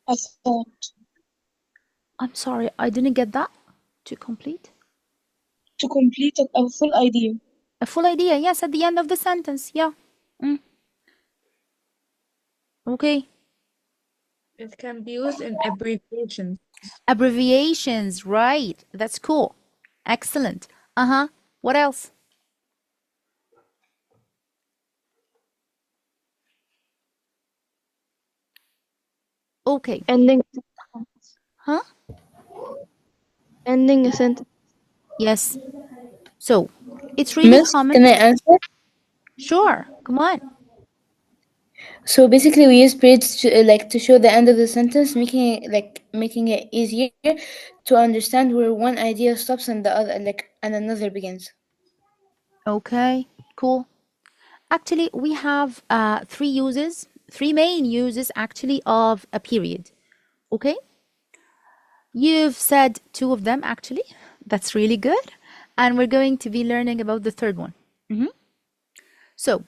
A thought. I'm sorry, I didn't get that. To complete? To complete a full idea. A full idea, yes, at the end of the sentence, yeah. Okay. It can be used in abbreviations. Abbreviations, right. That's cool. Excellent. Uh-huh. What else? Okay. Ending Huh? ending a sentence. Yes. So, it's really Miss, common. can I answer? Sure. Come on. So basically, we use periods to to show the end of the sentence, making it easier to understand where one idea stops and the other and another begins. Okay. Cool. Actually, we have three main uses actually of a period. Okay. You've said two of them actually. That's really good. And we're going to be learning about the third one. So,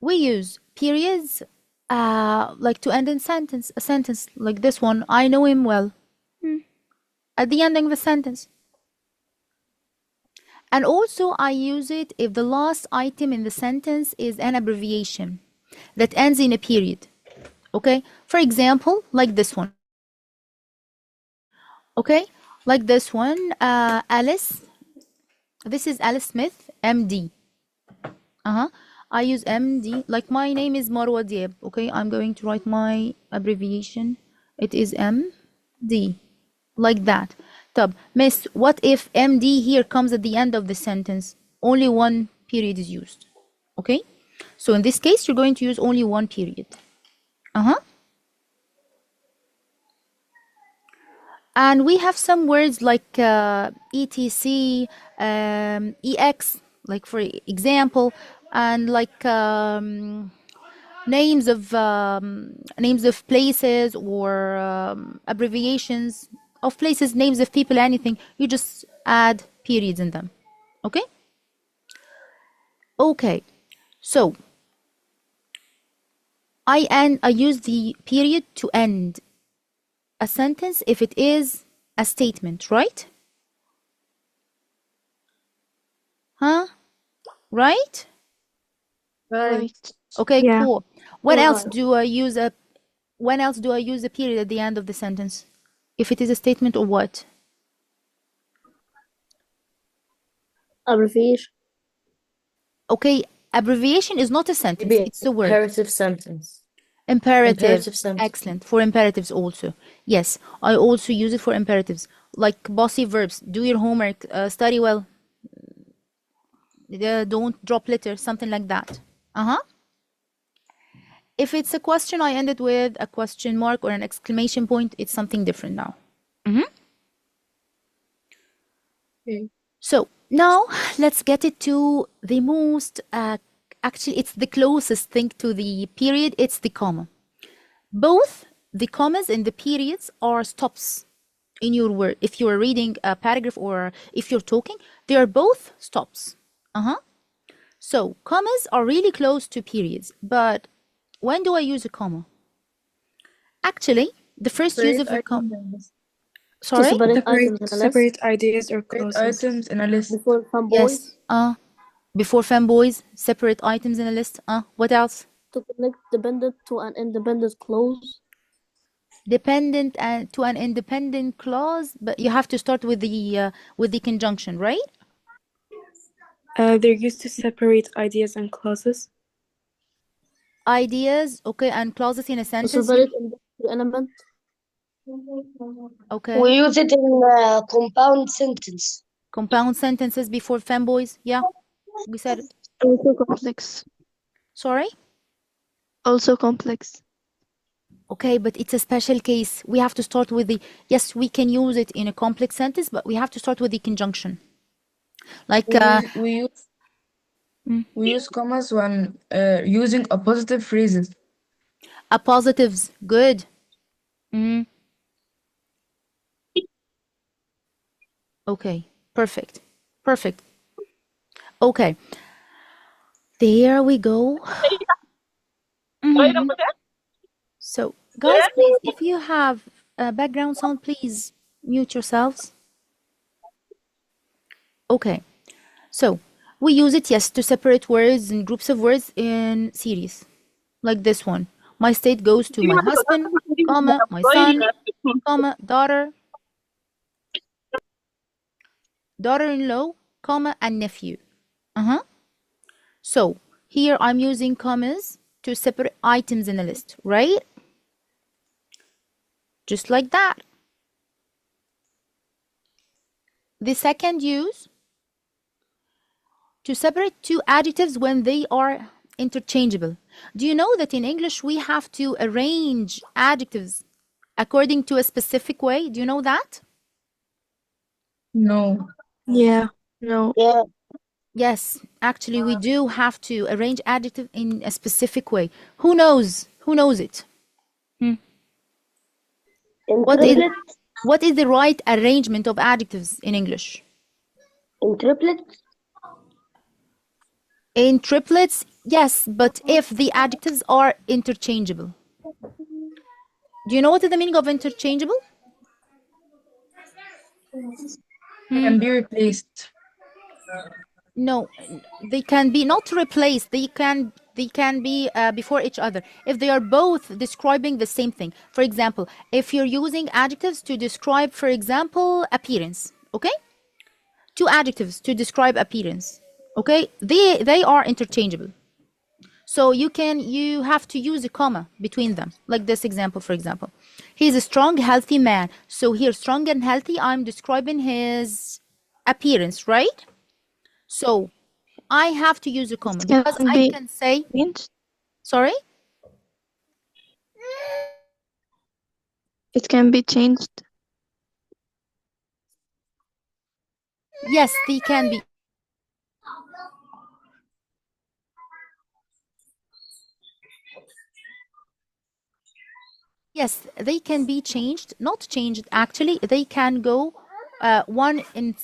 we use periods like to end a sentence like this one. I know him well. At the ending of a sentence. And also I use it if the last item in the sentence is an abbreviation that ends in a period. Okay? For example, like this one. Okay? Like this one, Alice. This is Alice Smith, MD. I use MD, like my name is Marwa Diab. Okay, I'm going to write my abbreviation. It is MD, like that. Tab, Miss, what if MD here comes at the end of the sentence? Only one period is used. Okay, so in this case, you're going to use only one period. And we have some words like etc, ex, like for example, and like names of places or abbreviations of places, names of people, anything. You just add periods in them. Okay. Okay. So I use the period to end a sentence if it is a statement, right? Huh? Right? Right. Okay, Yeah. cool. When You're else right. do I use a period at the end of the sentence? If it is a statement or what? Abbreviation. Okay, abbreviation is not a sentence, Maybe it's a word. imperative sentence. Imperative. Imperative sentence. Excellent. For imperatives also. Yes, I also use it for imperatives. Like bossy verbs. Do your homework, study well, don't drop litter, something like that. If it's a question, I end it with a question mark or an exclamation point. It's something different now. Okay. So now let's get it to the most, actually, it's the closest thing to the period. It's the comma. Both the commas and the periods are stops in your word. If you're reading a paragraph or if you're talking, they are both stops. So commas are really close to periods, but when do I use a comma? Actually, the first use of a comma. Sorry? Separate ideas or Separate clauses. items in a list. Before fanboys. Yes. Before fanboys, separate items in a list. What else? To connect dependent to an independent clause. Dependent and to an independent clause, but you have to start with the conjunction, right? They're used to separate ideas and clauses. Ideas, okay, and clauses in a To sentence. separate element. Okay. We use it in compound sentence. Compound sentences before fanboys. Yeah, we said it. Also complex. Sorry? Also complex. Okay, but it's a special case. We have to start with the, yes, we can use it in a complex sentence, but we have to start with the conjunction. Like, We use commas when using appositive phrases. appositives. Good. Okay, perfect. Perfect. Okay. There we go. So Guys, please, if you have background sound, please mute yourselves. Okay, so we use it, yes, to separate words and groups of words in series, like this one. My state goes to my husband, comma, my son, comma, daughter, daughter-in-law, comma, and nephew. So here I'm using commas to separate items in a list, right? Just like that. The second use, to separate two adjectives when they are interchangeable. Do you know that in English we have to arrange adjectives according to a specific way? Do you know that? No. Yeah. No. Yeah. Yes, actually we do have to arrange adjective in a specific way. Who knows? Who knows it? In What is, triplet. what is the right arrangement of adjectives in English? In triplet. In triplets, yes, but if the adjectives are interchangeable. Do you know what is the meaning of interchangeable? Can be replaced. No, they can be not replaced. They can be before each other if they are both describing the same thing. For example, if you're using adjectives to describe, for example, appearance, okay? Two adjectives to describe appearance, okay? They are interchangeable. So you have to use a comma between them, like this example, for example. He's a strong, healthy man. So here, strong and healthy, I'm describing his appearance, right? So I have to use a comma because I can say, sorry? It can be changed. Yes, they can be. Yes, they can be changed, not changed actually. They can go one in,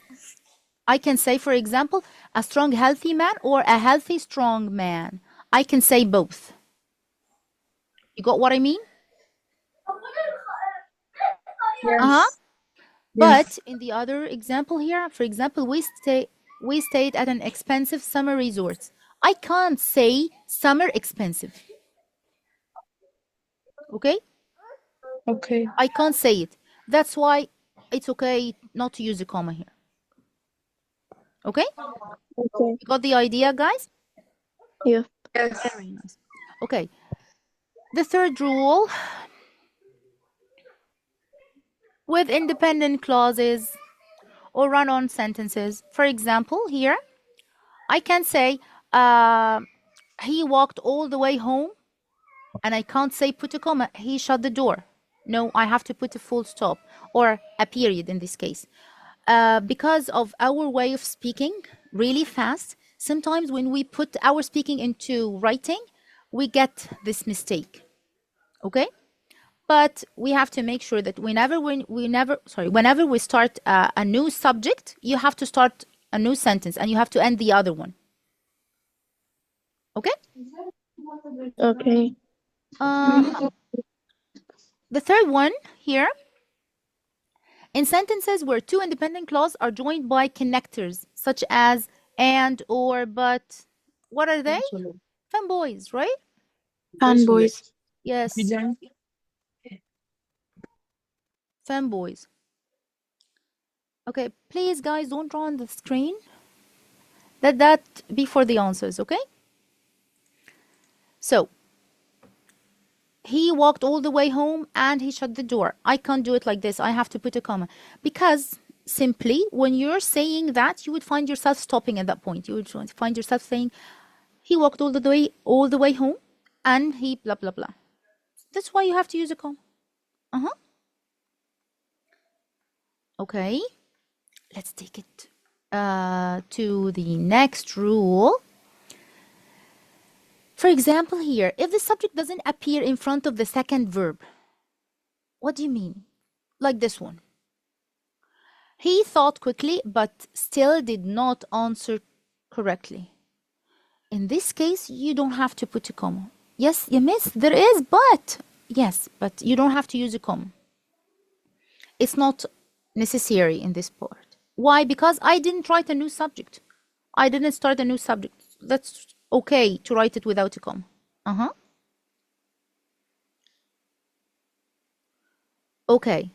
I can say, for example, a strong, healthy man or a healthy, strong man. I can say both. You got what I mean? Yes. But in the other example here, for example, we stayed at an expensive summer resort. I can't say summer expensive. Okay? Okay. I can't say it. That's why it's okay not to use a comma here. Okay? Okay. You got the idea, guys? Yeah. Yes. Very nice. Okay. The third rule, with independent clauses or run-on sentences. For example, here, I can say, he walked all the way home, and I can't say put a comma, he shut the door. No, I have to put a full stop or a period in this case. Because of our way of speaking really fast, sometimes when we put our speaking into writing, we get this mistake. Okay? But we have to make sure that whenever we start a new subject, you have to start a new sentence and you have to end the other one. Okay? Okay. The third one here, in sentences where two independent clauses are joined by connectors, such as and, or, but. What are they? Fanboys, right? Fanboys. Yes, fanboys. Okay, please, guys, don't draw on the screen. Let that be for the answers, okay? So, he walked all the way home and he shut the door. I can't do it like this. I have to put a comma. Because simply, when you're saying that, you would find yourself stopping at that point. You would find yourself saying, he walked all the way home and he blah, blah, blah. That's why you have to use a comma. Okay. Let's take it to the next rule. For example, here, if the subject doesn't appear in front of the second verb, what do you mean? Like this one. He thought quickly, but still did not answer correctly. In this case, you don't have to put a comma. Yes, you miss, there is, but Yes, but you don't have to use a comma. It's not necessary in this part. Why? Because I didn't write a new subject. I didn't start a new subject. That's okay to write it without a comma. Okay.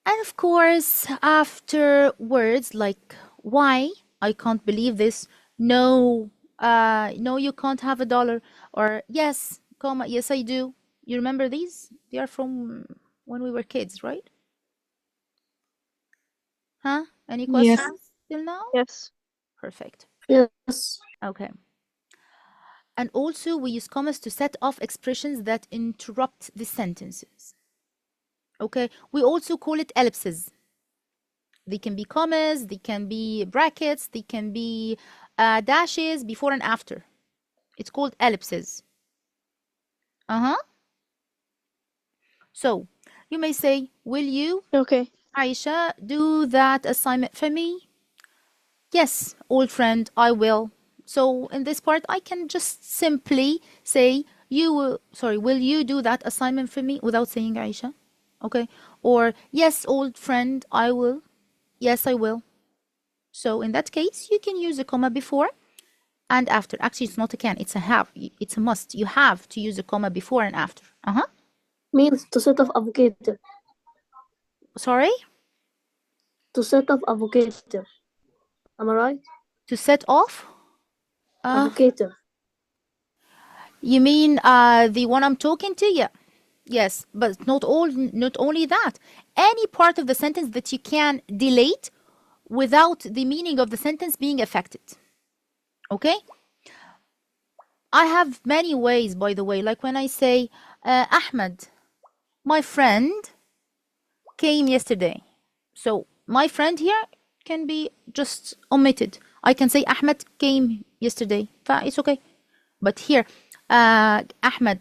And of course, after words like why, I can't believe this, no, no, you can't have $1, or yes, comma, yes, I do. You remember these? They are from when we were kids, right? Huh? Any Yes. questions till now? Yes. Perfect. Yes. Okay. And also we use commas to set off expressions that interrupt the sentences. Okay. We also call it ellipses. They can be commas, they can be brackets, they can be dashes before and after. It's called ellipses. So you may say, will you, Okay. Aisha, do that assignment for me? Yes, old friend, I will. So in this part, I can just simply say, will you do that assignment for me without saying Aisha? Okay. Or, yes, old friend, I will. Yes, I will. So in that case, you can use a comma before and after. Actually, it's not a can, it's a have. It's a must. You have to use a comma before and after. Means to set off a vocator. Sorry? To set off a vocator. Am I right? To set off? A vocator. You mean the one I'm talking to? Yeah. Yes, but not only that. Any part of the sentence that you can delete without the meaning of the sentence being affected. Okay? I have many ways, by the way, like when I say, Ahmed, my friend came yesterday. So my friend here can be just omitted. I can say Ahmed came yesterday. It's okay. But here, Ahmed,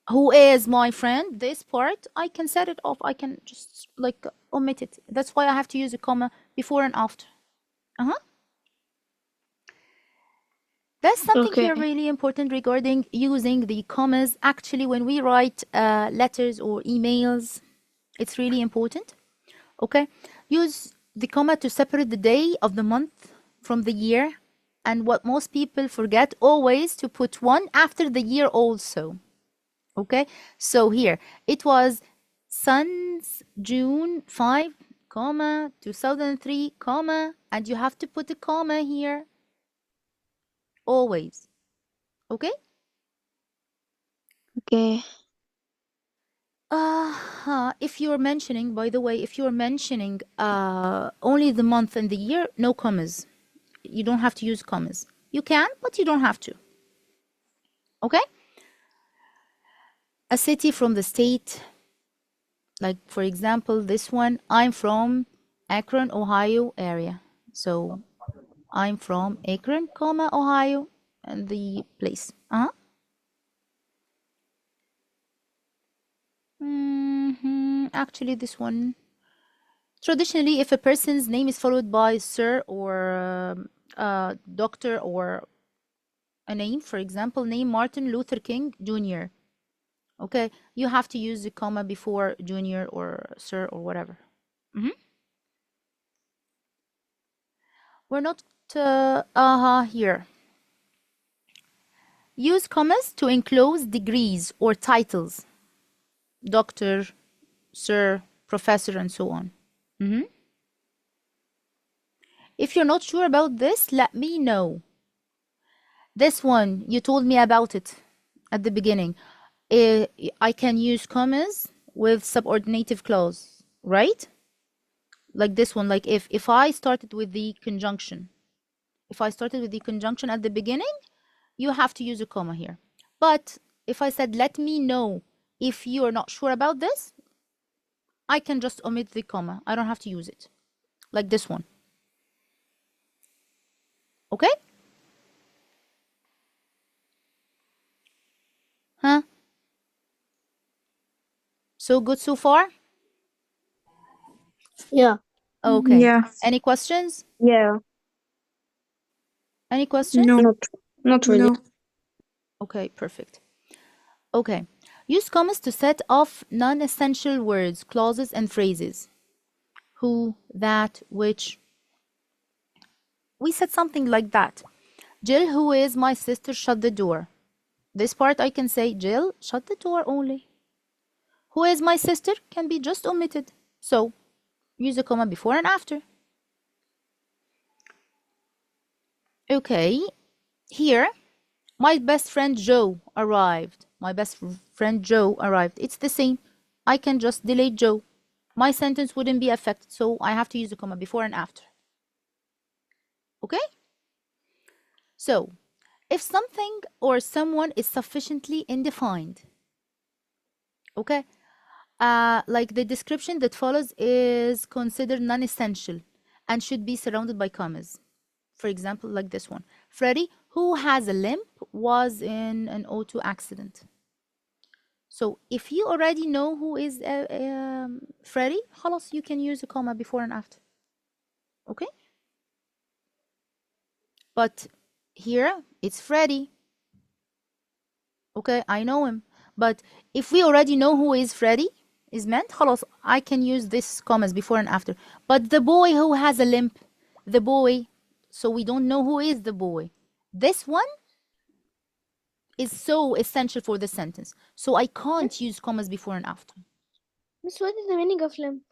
who is my friend, this part, I can set it off. I can just like omit it. That's why I have to use a comma before and after. That's something Okay. here really important regarding using the commas. Actually, when we write letters or emails, it's really important. Okay, use the comma to separate the day of the month from the year. And what most people forget, always to put one after the year also. Okay, so here it was Sun's June 5, comma 2003, comma, and you have to put a comma here always. Okay. Okay. If you're mentioning, by the way, if you're mentioning only the month and the year, no commas. You don't have to use commas. You can, but you don't have to. Okay? A city from the state, like for example, this one, I'm from Akron, Ohio area. So I'm from Akron, comma, Ohio, and the place. Actually, this one. Traditionally, if a person's name is followed by sir or doctor or a name, for example, name Martin Luther King Jr. Okay, you have to use the comma before junior or sir or whatever. We're not here. Use commas to enclose degrees or titles. Doctor, sir, professor, and so on. If you're not sure about this, let me know. This one, you told me about it at the beginning. I can use commas with subordinative clause, right? Like this one, like if I started with the conjunction. If I started with the conjunction at the beginning, you have to use a comma here. But if I said, let me know if you are not sure about this, I can just omit the comma. I don't have to use it. Like this one. Okay? Huh? So good so far? Yeah. Okay. Yeah. Any questions? Yeah. Any questions? No. Not really. Okay, perfect. Okay, Use commas to set off non-essential words, clauses, and phrases. Who, that, which. We said something like that. Jill, who is my sister, shut the door. This part I can say, Jill, shut the door only. Who is my sister can be just omitted. So, use a comma before and after. Okay, here, my best friend Joe arrived. My best friend Joe arrived. It's the same. I can just delete Joe. My sentence wouldn't be affected, so I have to use a comma before and after. Okay? So, if something or someone is sufficiently indefined, okay, like the description that follows is considered non-essential and should be surrounded by commas. For example, like this one. Freddie, who has a limp, was in an auto accident. So if you already know who is Freddie, خلاص, you can use a comma before and after. Okay? But here, it's Freddie. Okay, I know him. But if we already know who is Freddie is meant, خلاص, I can use this commas before and after. But the boy who has a limp, the boy, so we don't know who is the boy. This one is so essential for the sentence. So I can't use commas before and after. Miss, what is the meaning of limp?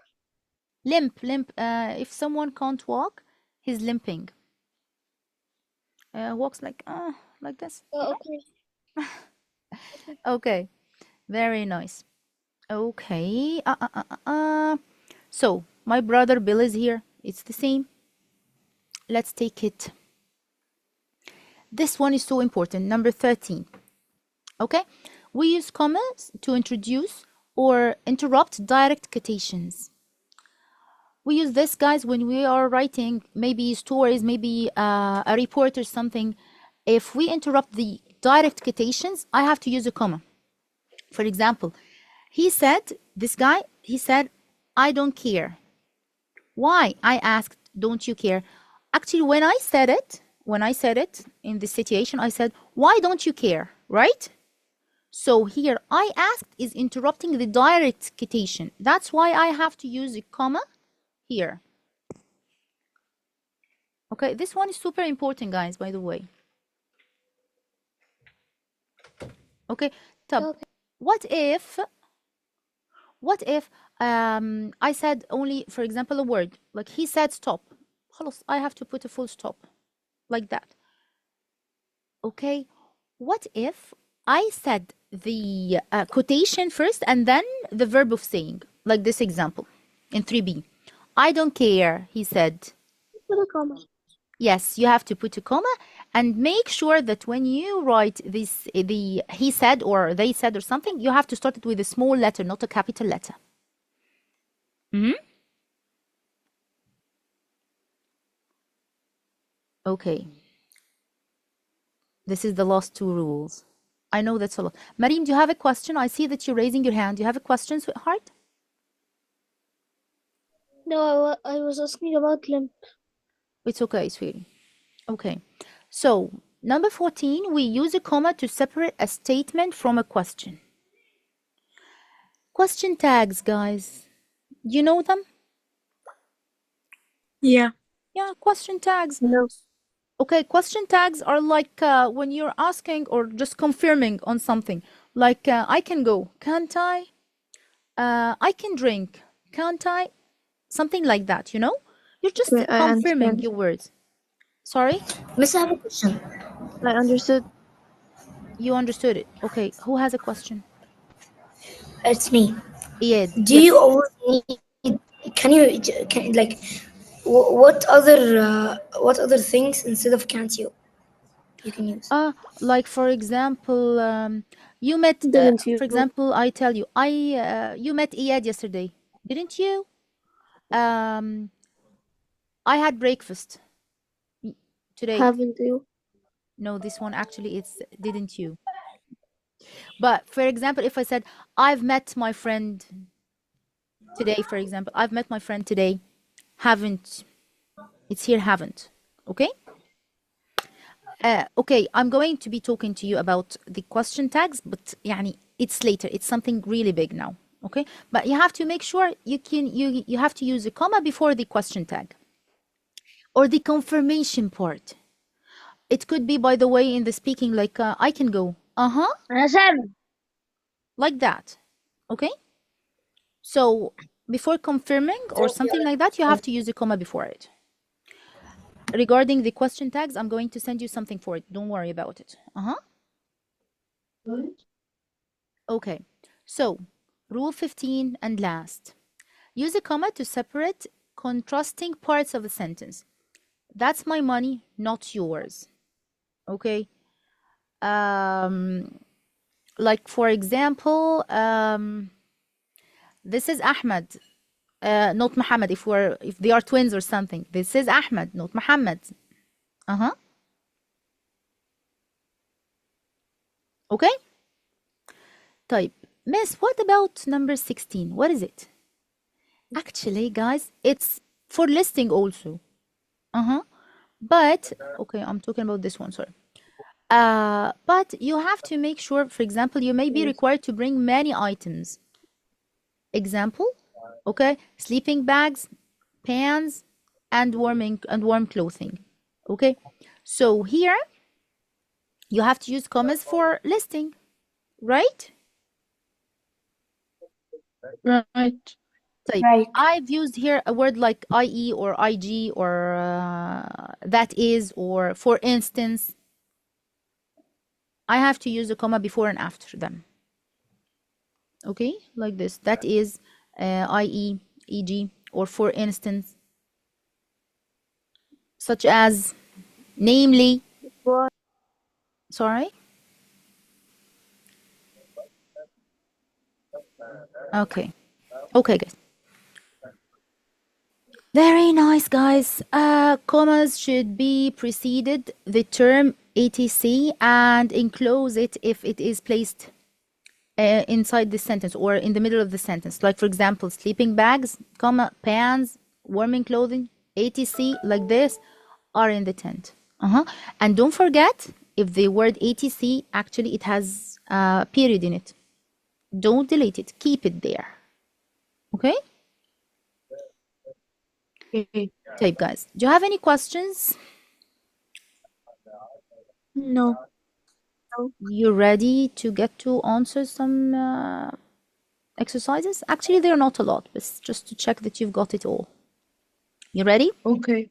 Limp. If someone can't walk, he's limping. Walks like this. Oh, okay. Okay, very nice. Okay. So my brother Bill is here. It's the same. Let's take it. This one is so important. Number 13. Okay, we use commas to introduce or interrupt direct quotations. We use this, guys, when we are writing maybe stories, maybe a report or something. If we interrupt the direct quotations, I have to use a comma. For example, he said, this guy, he said, I don't care. Why? I asked, don't you care? Actually, when I said it in this situation, I said, why don't you care, right? So here, I asked is interrupting the direct quotation. That's why I have to use a comma here. Okay, this one is super important, guys, by the way. Okay, طب, what if I said only, for example, a word, like he said stop. خلاص, I have to put a full stop, like that. Okay, what if I said the quotation first and then the verb of saying, like this example in 3b. I don't care, he said. Put a comma. Yes, you have to put a comma and make sure that when you write this, he said or they said or something, you have to start it with a small letter, not a capital letter. Okay. This is the last two rules. I know that's a lot. Marim, do you have a question? I see that you're raising your hand. Do you have a question, sweetheart? No, I was asking about limp. It's okay, sweetie. Okay. So, number 14, we use a comma to separate a statement from a question. Question tags, guys. You know them? Yeah. Yeah, question tags. No. Okay, question tags are like when you're asking or just confirming on something. Like, I can go, can't I? I can drink, can't I? Something like that, you know? You're just Okay, I confirming understand. your words. Sorry? Miss, I have a question. I understood. You understood it. Okay, who has a question? It's me. Yeah. Do you always need? Like, what other things instead of can't you can use? Like for example, you met. Didn't you? For example, I tell you, you met Iyad yesterday, didn't you? I had breakfast today. Haven't you? No, this one actually it's didn't you. But for example, if I said I've met my friend today, for example, I've met my friend today, haven't. It's here haven't. Okay. Okay, I'm going to be talking to you about the question tags, but يعني it's later. It's something really big now. Okay, but you have to make sure you have to use a comma before the question tag or the confirmation part. It could be, by the way, in the speaking, like I can go. Like that. Okay. So before confirming or something like that, you have to use a comma before it. Regarding the question tags, I'm going to send you something for it. Don't worry about it. Okay, so rule 15 and last. Use a comma to separate contrasting parts of a sentence. That's my money, not yours. Okay. Like for example, this is Ahmed, not Muhammad. If they are twins or something, this is Ahmed, not Muhammad. Okay. طيب, Miss, what about number 16? What is it? Actually, guys, it's for listing also. But okay, I'm talking about this one, sorry. But you have to make sure, for example, you may be required to bring many items. Example, okay, sleeping bags, pans, and warm clothing. Okay, so here you have to use commas for listing, right? Right. Type. Right. I've used here a word like IE or IG or that is, or for instance. I have to use a comma before and after them. Okay, like this. That is, IE, EG, or for instance, such as, namely. Sorry. Okay. Okay, guys. Very nice, guys. Commas should be preceded the term etc and enclose it if it is placed inside the sentence or in the middle of the sentence. Like for example, sleeping bags, comma, pants, warming clothing, etc, like this, are in the tent. And don't forget, if the word etc, actually it has a period in it. Don't delete it. Keep it there. Okay? Okay. Type, guys. Do you have any questions? No. You ready to get to answer some exercises? Actually, they're not a lot, but just to check that you've got it all. You ready? Okay.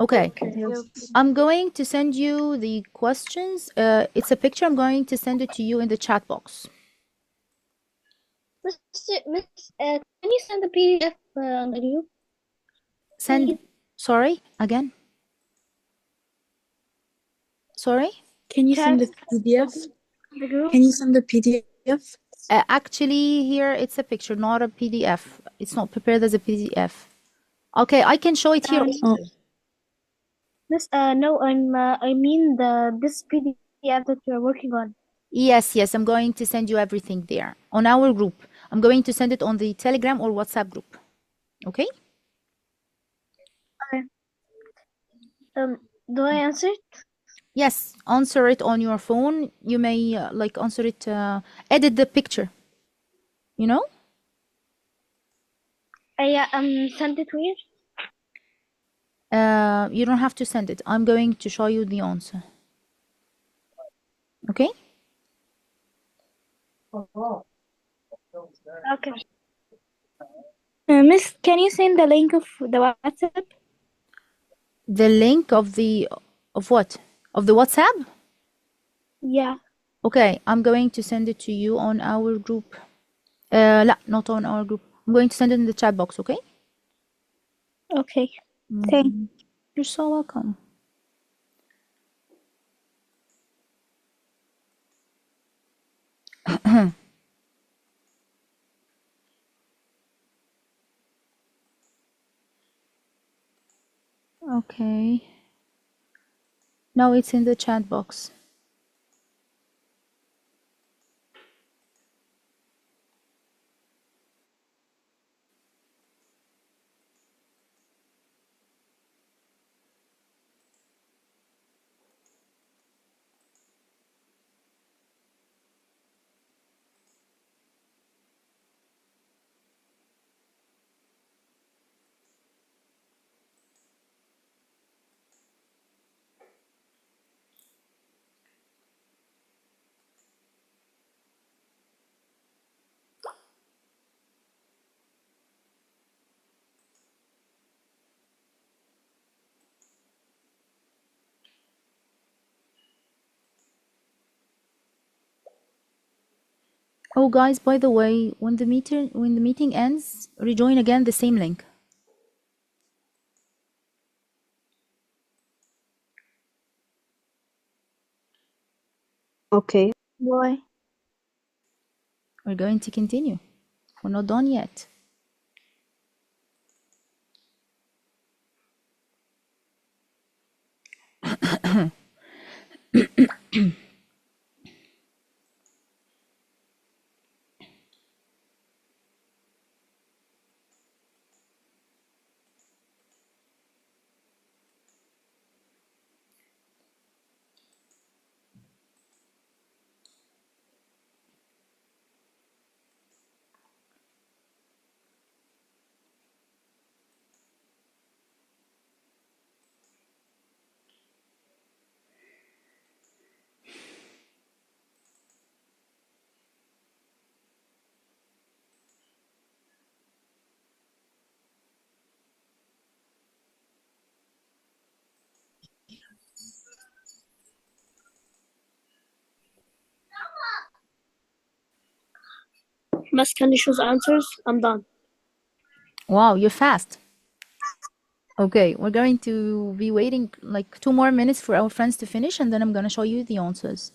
Okay. Yes. I'm going to send you the questions. It's a picture. I'm going to send it to you in the chat box. Miss, can you send the PDF on the group? Send. Sorry, again. Sorry. Can you send the PDF? The group? Can you send the PDF? Actually, here it's a picture, not a PDF. It's not prepared as a PDF. Okay, I can show it here. Oh. Miss, no, I mean this PDF that you're working on. Yes, I'm going to send you everything there on our group. I'm going to send it on the Telegram or WhatsApp group. Okay? Do I answer it? Yes, answer it on your phone. You may like answer it, edit the picture. You know? I send it where? You don't have to send it. I'm going to show you the answer. Okay? Okay. Miss, can you send the link of the WhatsApp? The link of the of what? Of the WhatsApp? Yeah. Okay, I'm going to send it to you on our group. لا, not on our group. I'm going to send it in the chat box, okay? Okay. Thank. You're so welcome. Okay. Now it's in the chat box. Oh, guys, by the way, when the meeting ends, rejoin again the same link. Okay. Why? We're going to continue. We're not done yet. Miss, can you choose answers? I'm done. Wow, you're fast. Okay, we're going to be waiting like 2 more minutes for our friends to finish, and then I'm going to show you the answers.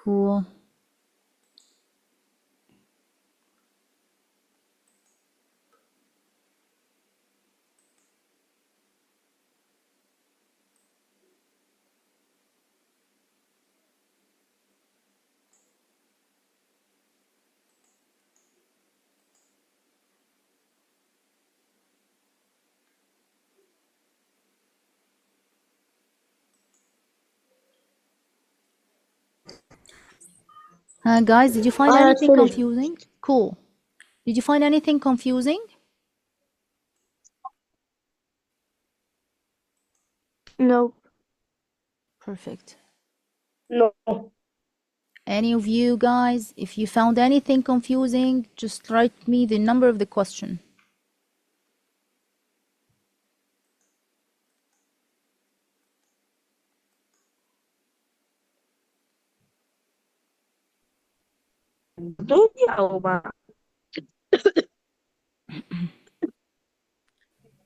Cool. Guys, did you find I had anything finished. confusing? Cool. Did you find anything confusing? No. Perfect. No. Any of you guys, if you found anything confusing, just write me the number of the question.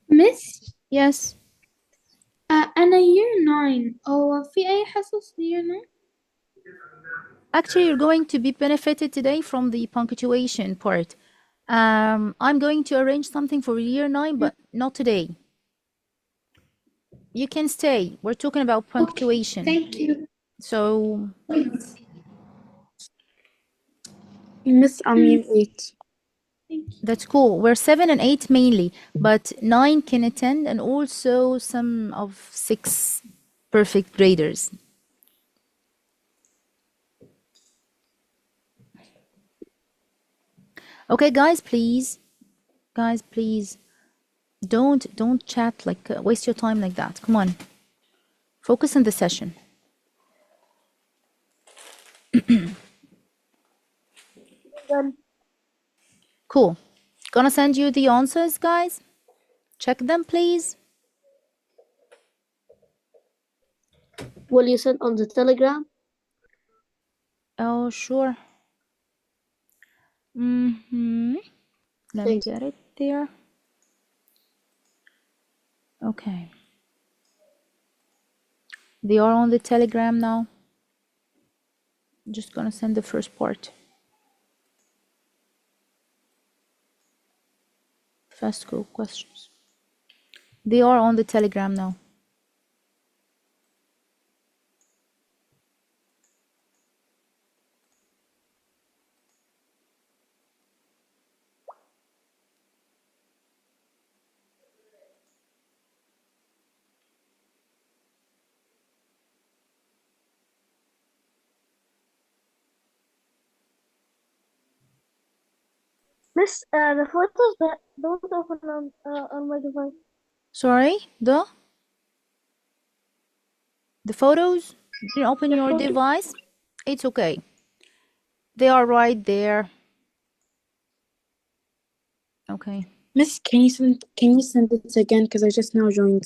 مس Yes. أنا year 9 هو في أي حصص year 9؟ Actually, you're going to be benefited today from the punctuation part. I'm going to arrange something for year 9, but not today. You can stay. We're talking about punctuation. Thank you. So, Miss, I'm year 8. that's cool. We're 7 and 8 mainly, but 9 can attend, and also some of 6 perfect graders. Okay, guys, please. Guys, please. Don't chat like waste your time like that. Come on. Focus on the session. Cool. Gonna send you the answers, guys. Check them, please. Will you send on the Telegram? Oh, sure. Let me Thanks. get it there. Okay. They are on the Telegram now. I'm just gonna send the first part. Fast go questions. They are on the Telegram now. Miss, the photos that don't open on my device. Sorry, the photos didn't open The your photos. device. It's okay. They are right there. Okay. Miss, can you send it again? Because I just now joined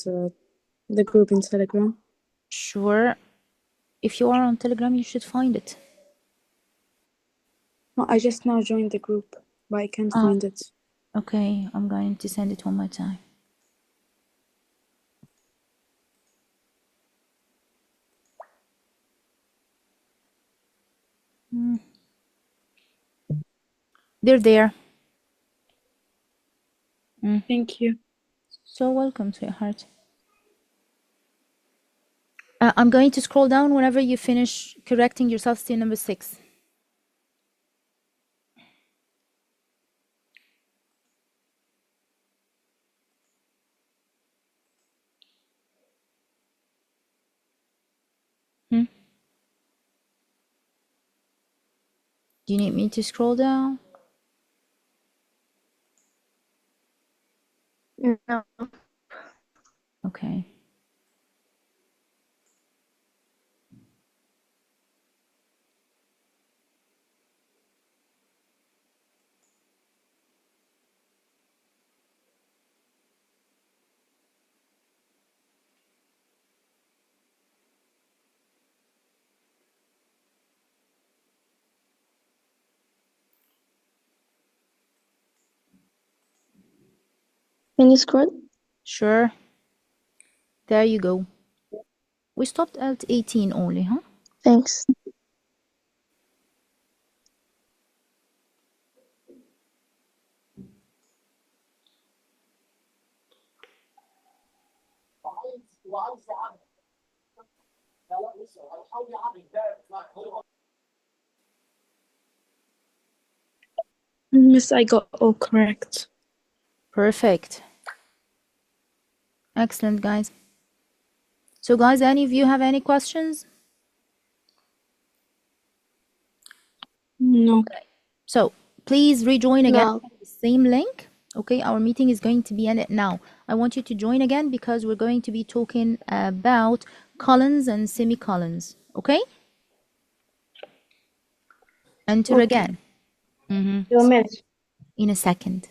the group in Telegram. Sure. If you are on Telegram, you should find it. No, I just now joined the group, but I can't Ah. find it. Okay, I'm going to send it one more time. They're there. Thank you. So welcome, sweetheart. I'm going to scroll down whenever you finish correcting yourself to number 6. Do you need me to scroll down? No. Okay. Can you scroll? Sure. There you go. We stopped at 18 only, huh? Thanks. Miss, I got all correct. Perfect. Excellent, guys. So, guys, any of you have any questions? No. So, please rejoin again No. on the same link. Okay, our meeting is going to be ended now. I want you to join again because we're going to be talking about colons and semicolons. Okay? Enter again. So, miss. In a second.